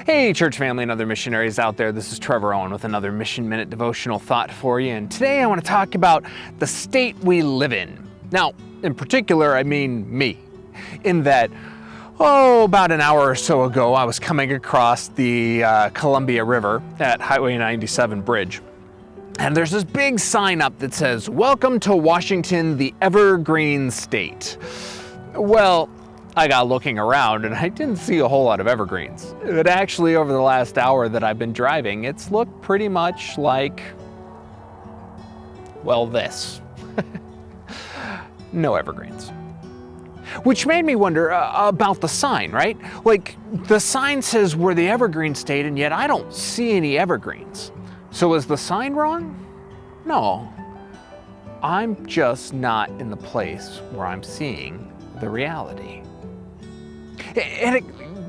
Hey church family and other missionaries out there, this is Trevor Owen with another Mission Minute devotional thought for you, and today I want to talk about the state we live in. Now, in particular, I mean me, in that, about an hour or so ago I was coming across the Columbia River at Highway 97 bridge, and there's this big sign up that says, "Welcome to Washington, the Evergreen State." Well, I got looking around and I didn't see a whole lot of evergreens. But actually, over the last hour that I've been driving, it's looked pretty much like, well, this. No evergreens. Which made me wonder about the sign, right? Like, the sign says we're the Evergreen State, and yet I don't see any evergreens. So is the sign wrong? No. I'm just not in the place where I'm seeing the reality. And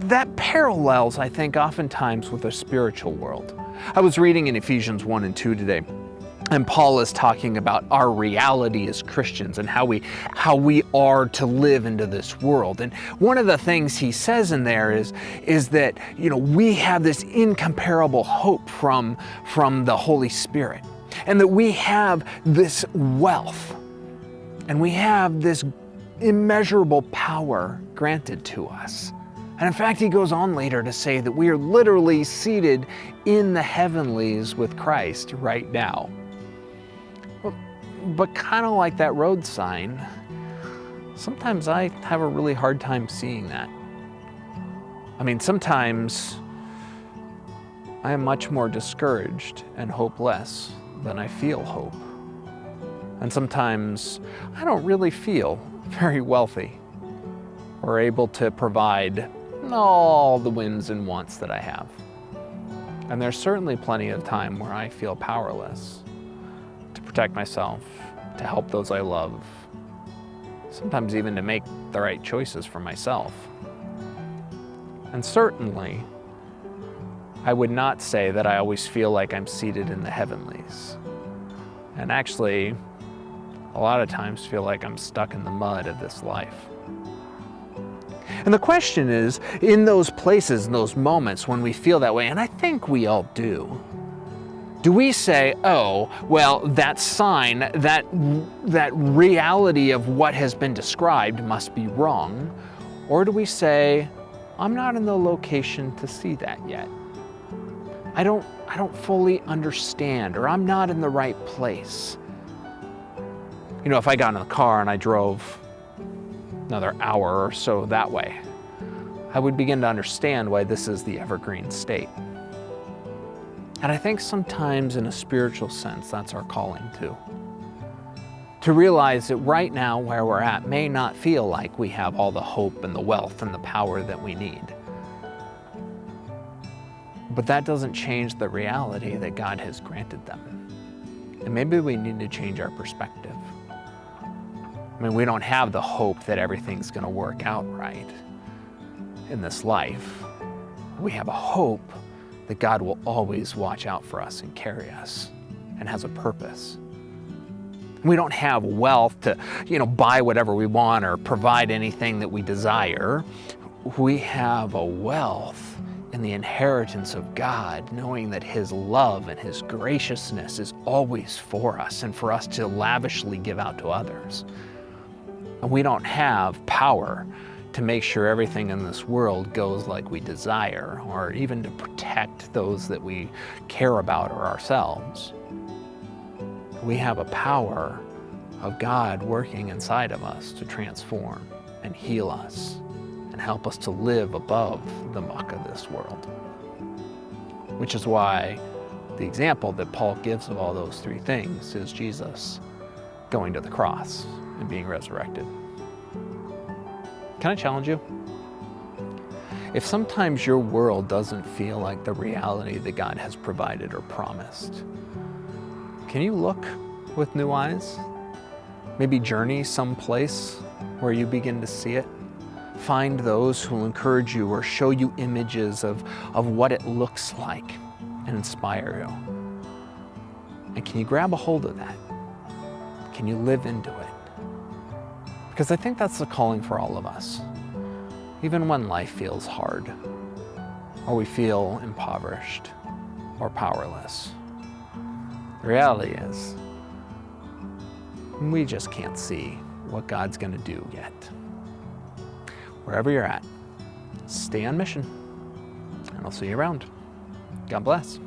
that parallels, I think, oftentimes with the spiritual world. I was reading in Ephesians 1 and 2 today, and Paul is talking about our reality as Christians and how we are to live into this world. And one of the things he says in there is that, we have this incomparable hope from the Holy Spirit, and that we have this wealth, and we have this immeasurable power granted to us. And in fact, he goes on later to say that we are literally seated in the heavenlies with Christ right now. But kind of like that road sign, sometimes I have a really hard time seeing that. I mean, sometimes I am much more discouraged and hopeless than I feel hope. And sometimes I don't really feel very wealthy or able to provide all the whims and wants that I have. And there's certainly plenty of time where I feel powerless to protect myself, to help those I love, sometimes even to make the right choices for myself. And certainly, I would not say that I always feel like I'm seated in the heavenlies. And actually, a lot of times feel like I'm stuck in the mud of this life. And the question is, in those places, in those moments when we feel that way, and I think we all do we say, oh, well, that sign, that reality of what has been described must be wrong? Or do we say, I'm not in the location to see that yet. I don't fully understand, or I'm not in the right place. If I got in the car and I drove another hour or so that way, I would begin to understand why this is the Evergreen State. And I think sometimes in a spiritual sense, that's our calling too. To realize that right now where we're at may not feel like we have all the hope and the wealth and the power that we need. But that doesn't change the reality that God has granted them. And maybe we need to change our perspective. I mean, we don't have the hope that everything's going to work out right in this life. We have a hope that God will always watch out for us and carry us and has a purpose. We don't have wealth to, buy whatever we want or provide anything that we desire. We have a wealth in the inheritance of God, knowing that His love and His graciousness is always for us and for us to lavishly give out to others. And we don't have power to make sure everything in this world goes like we desire, or even to protect those that we care about or ourselves. We have a power of God working inside of us to transform and heal us and help us to live above the muck of this world. Which is why the example that Paul gives of all those three things is Jesus going to the cross and being resurrected. Can I challenge you? If sometimes your world doesn't feel like the reality that God has provided or promised, can you look with new eyes? Maybe journey someplace where you begin to see it? Find those who will encourage you or show you images of what it looks like and inspire you. And can you grab a hold of that? Can you live into it? Because I think that's the calling for all of us. Even when life feels hard, or we feel impoverished or powerless. The reality is, we just can't see what God's going to do yet. Wherever you're at, stay on mission, and I'll see you around. God bless.